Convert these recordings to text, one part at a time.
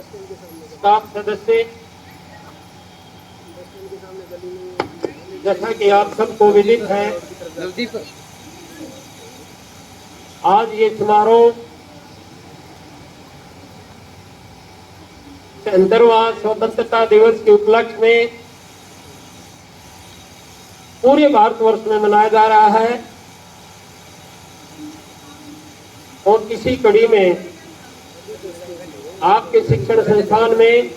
Staff सदस्य, जैसा कि आप सबको विदित है, आज ये समारोह 75वां स्वतंत्रता दिवस के उपलक्ष्य में पूरे भारतवर्ष में मनाया जा रहा है और इसी कड़ी में आपके शिक्षण संस्थान में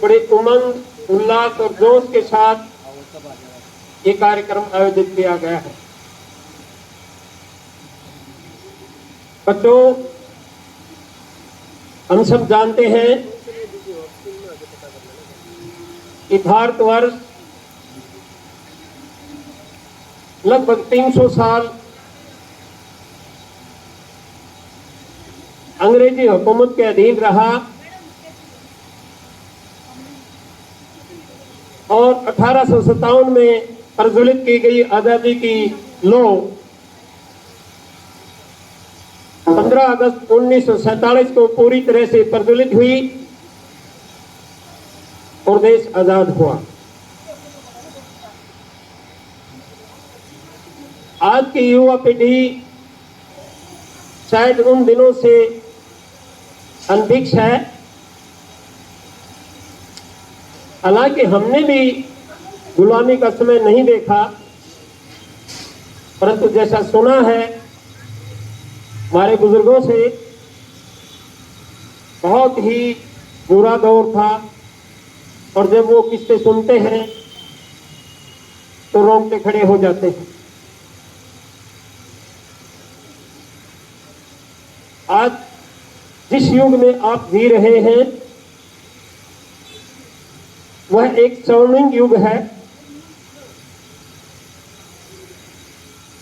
बड़े उमंग, उल्लास और जोश के साथ ये कार्यक्रम आयोजित किया गया है। बच्चों, हम सब जानते हैं कि भारतवर्ष लगभग 300 साल अंग्रेजी हुकूमत के अधीन रहा और 1857 में प्रज्वलित की गई आजादी की लौ 15 अगस्त 1947 को पूरी तरह से प्रज्वलित हुई और देश आजाद हुआ। आज की युवा पीढ़ी शायद उन दिनों से अनभिज्ञ है। हालांकि हमने भी गुलामी का समय नहीं देखा, परंतु जैसा सुना है हमारे बुजुर्गों से, बहुत ही बुरा दौर था और जब वो किस्से सुनते हैं तो रोंगटे खड़े हो जाते हैं। आज जिस युग में आप जी रहे हैं वह एक स्वर्णिम युग है।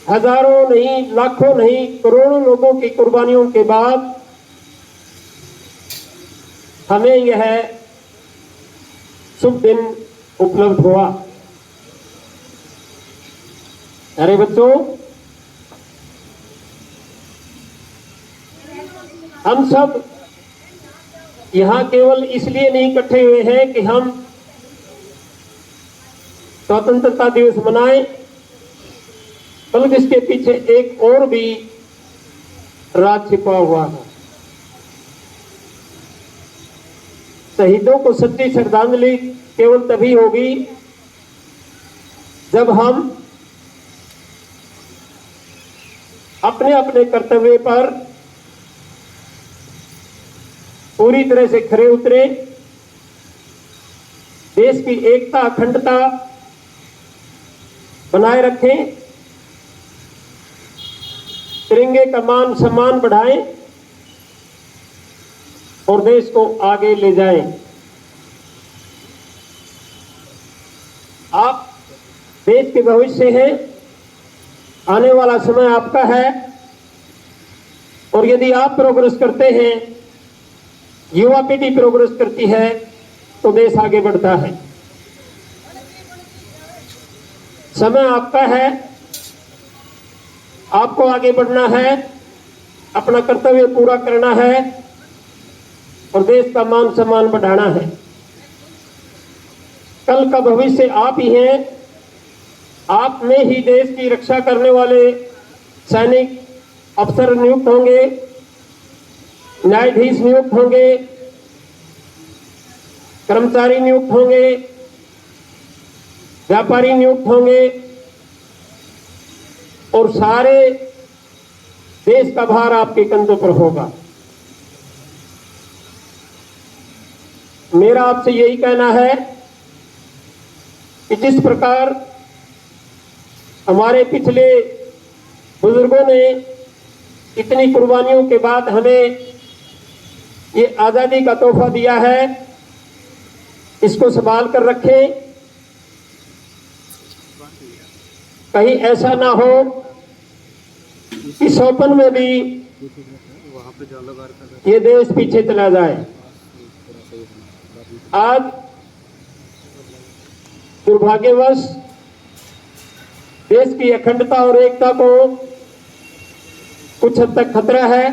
हजारों नहीं, लाखों नहीं, करोड़ों लोगों की कुर्बानियों के बाद हमें यह शुभ दिन उपलब्ध हुआ। अरे बच्चों, हम सब यहां केवल इसलिए नहीं इकट्ठे हुए हैं कि हम स्वतंत्रता दिवस मनाएं, बल्कि इसके पीछे एक और भी राज छिपा हुआ है। शहीदों को सच्ची श्रद्धांजलि केवल तभी होगी जब हम अपने अपने कर्तव्य पर पूरी तरह से खरे उतरे, देश की एकता अखंडता बनाए रखें, तिरंगे का मान सम्मान बढ़ाएं और देश को आगे ले जाएं। आप देश के भविष्य हैं, आने वाला समय आपका है और यदि आप प्रोग्रेस करते हैं, युवा पीढ़ी प्रोग्रेस करती है तो देश आगे बढ़ता है। समय आपका है, आपको आगे बढ़ना है, अपना कर्तव्य पूरा करना है और देश का मान सम्मान बढ़ाना है। कल का भविष्य आप ही हैं। आप में ही देश की रक्षा करने वाले सैनिक अफसर नियुक्त होंगे, न्यायाधीश नियुक्त होंगे, कर्मचारी नियुक्त होंगे, व्यापारी नियुक्त होंगे और सारे देश का भार आपके कंधों पर होगा। मेरा आपसे यही कहना है कि जिस प्रकार हमारे पिछले बुजुर्गों ने इतनी कुर्बानियों के बाद हमें ये आजादी का तोहफा दिया है, इसको संभाल कर रखें। कहीं ऐसा ना हो कि सौपन में भी ये देश पीछे चला जाए। आज दुर्भाग्यवश देश की अखंडता और एकता को कुछ हद तक खतरा है।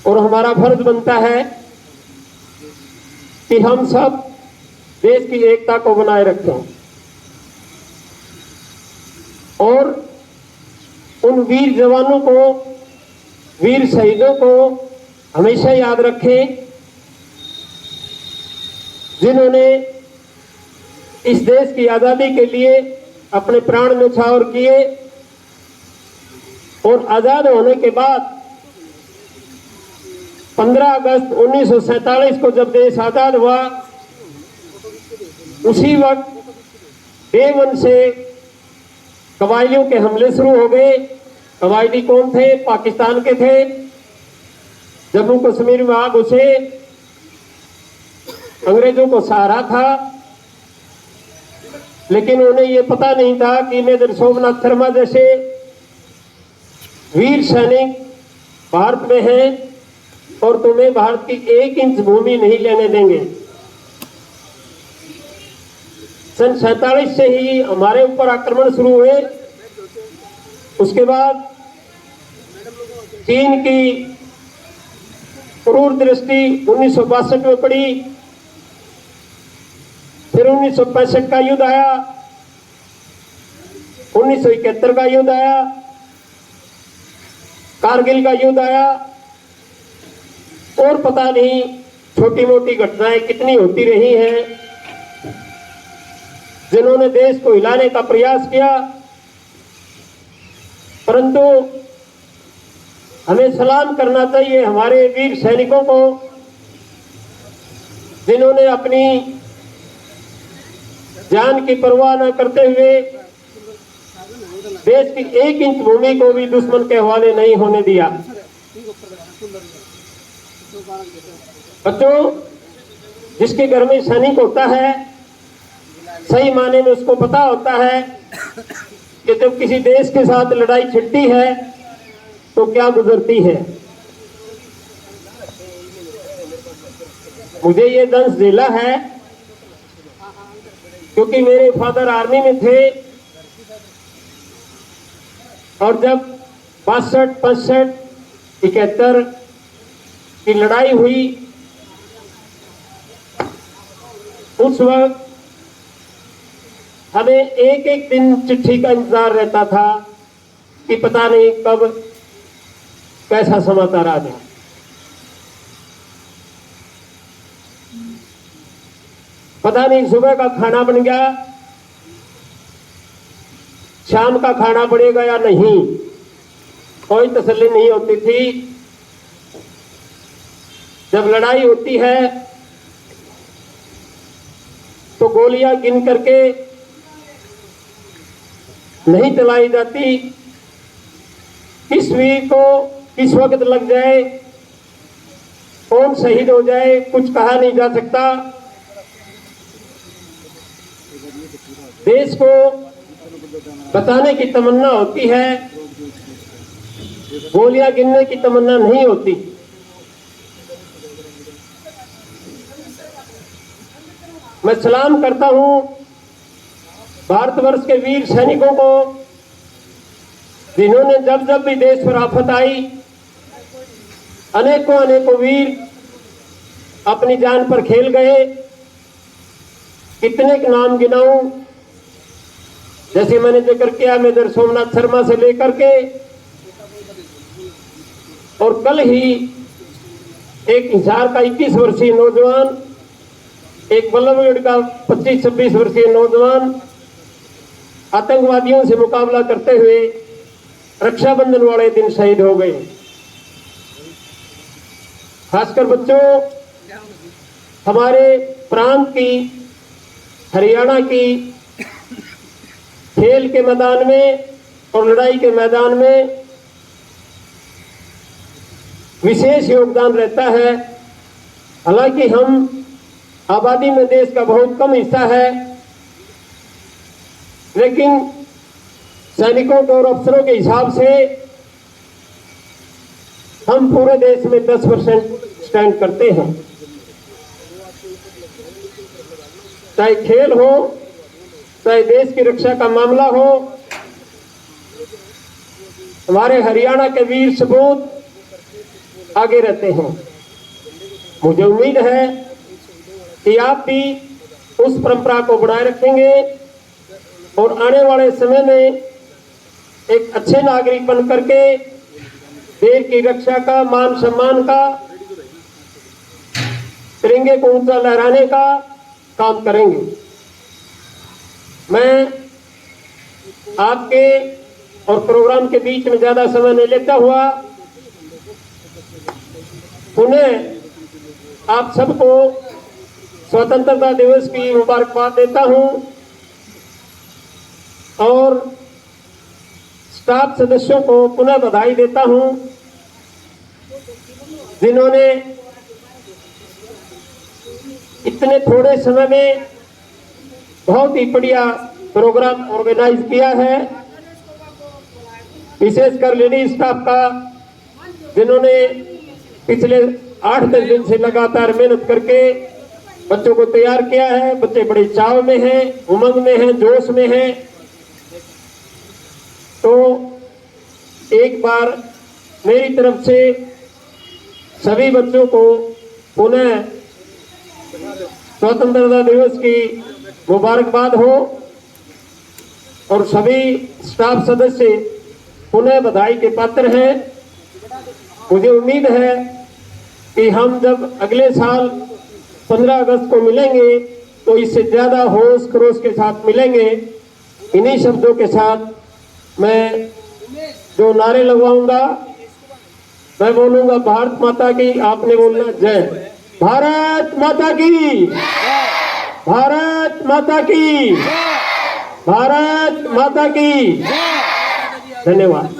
और हमारा फर्ज बनता है कि हम सब देश की एकता को बनाए रखें और उन वीर जवानों को, वीर शहीदों को हमेशा याद रखें जिन्होंने इस देश की आज़ादी के लिए अपने प्राण न्यौछावर किए और आज़ाद होने के बाद 15 अगस्त 1947 को जब देश आज़ाद हुआ, उसी वक्त डे वन से कबायलियों के हमले शुरू हो गए। कबायली कौन थे? पाकिस्तान के थे। जम्मू कश्मीर में आग घुसे, अंग्रेजों को सहारा था, लेकिन उन्हें ये पता नहीं था कि मेजर सोमनाथ शर्मा जैसे वीर सैनिक भारत में हैं और तुम्हें भारत की 1 इंच भूमि नहीं लेने देंगे। सन 47 से ही हमारे ऊपर आक्रमण शुरू हुए। उसके बाद चीन की क्रूर दृष्टि 1962 में पड़ी, फिर 1965 का युद्ध आया, 1971 का युद्ध आया, कारगिल का युद्ध आया और पता नहीं छोटी मोटी घटनाएं कितनी होती रही हैं जिन्होंने देश को हिलाने का प्रयास किया। परंतु हमें सलाम करना चाहिए हमारे वीर सैनिकों को जिन्होंने अपनी जान की परवाह न करते हुए देश की 1 इंच भूमि को भी दुश्मन के हवाले नहीं होने दिया। बच्चों, जिसके घर में सैनिक होता है, सही माने में उसको पता होता है कि जब किसी देश के साथ लड़ाई छिड़ती है तो क्या गुजरती है। मुझे ये दंश झेला है क्योंकि मेरे फादर आर्मी में थे और जब 62, 65, 71 की लड़ाई हुई, उस वक्त हमें एक एक दिन चिट्ठी का इंतजार रहता था कि पता नहीं कब कैसा समाचार आ जाए। पता नहीं सुबह का खाना बन गया, शाम का खाना पड़ेगा या नहीं, कोई तसल्ली नहीं होती थी। जब लड़ाई होती है तो गोलियां गिन करके नहीं चलाई जाती, किस वीर को किस वक्त लग जाए, कौन शहीद हो जाए, कुछ कहा नहीं जा सकता। देश को बचाने की तमन्ना होती है, गोलियां गिनने की तमन्ना नहीं होती। मैं सलाम करता हूं भारतवर्ष के वीर सैनिकों को जिन्होंने जब जब भी देश पर आफत आई, अनेकों अनेकों वीर अपनी जान पर खेल गए। कितने के नाम गिनाऊं, जैसे मैंने जिक्र किया मेजर सोमनाथ शर्मा से लेकर के, और कल ही एक हिसार का 21 वर्षीय नौजवान, एक बल्लभगढ़ का 25-26 वर्षीय नौजवान आतंकवादियों से मुकाबला करते हुए रक्षाबंधन वाले दिन शहीद हो गए। खासकर बच्चों, हमारे प्रांत की, हरियाणा की खेल के मैदान में और लड़ाई के मैदान में विशेष योगदान रहता है। हालांकि हम आबादी में देश का बहुत कम हिस्सा है, लेकिन सैनिकों के और अफसरों के हिसाब से हम पूरे देश में 10% स्टैंड करते हैं। चाहे खेल हो, चाहे देश की रक्षा का मामला हो, हमारे हरियाणा के वीर सपूत आगे रहते हैं। मुझे उम्मीद है कि आप भी उस परंपरा को बनाए रखेंगे और आने वाले समय में एक अच्छे नागरिक बन करके देश की रक्षा का, मान सम्मान का, तिरंगे को ऊंचा लहराने का काम करेंगे। मैं आपके और प्रोग्राम के बीच में ज्यादा समय नहीं लेता हुआ पुनः आप सबको स्वतंत्रता दिवस की मुबारकबाद देता हूं और स्टाफ सदस्यों को पुनः बधाई देता हूं जिन्होंने इतने थोड़े समय में बहुत ही बढ़िया प्रोग्राम ऑर्गेनाइज किया है। विशेषकर लेडीज स्टाफ का, जिन्होंने पिछले 8-10 दिन से लगातार मेहनत करके बच्चों को तैयार किया है। बच्चे बड़े चाव में हैं, उमंग में हैं, जोश में हैं। तो एक बार मेरी तरफ से सभी बच्चों को पुनः स्वतंत्रता दिवस की मुबारकबाद हो और सभी स्टाफ सदस्य पुनः बधाई के पात्र हैं। मुझे उम्मीद है कि हम जब अगले साल 15 अगस्त को मिलेंगे तो इससे ज्यादा होश खरोश के साथ मिलेंगे। इन्हीं शब्दों के साथ मैं जो नारे लगवाऊंगा, मैं बोलूंगा भारत माता की, आपने बोलना जय भारत माता की, भारत माता की, भारत माता की। धन्यवाद।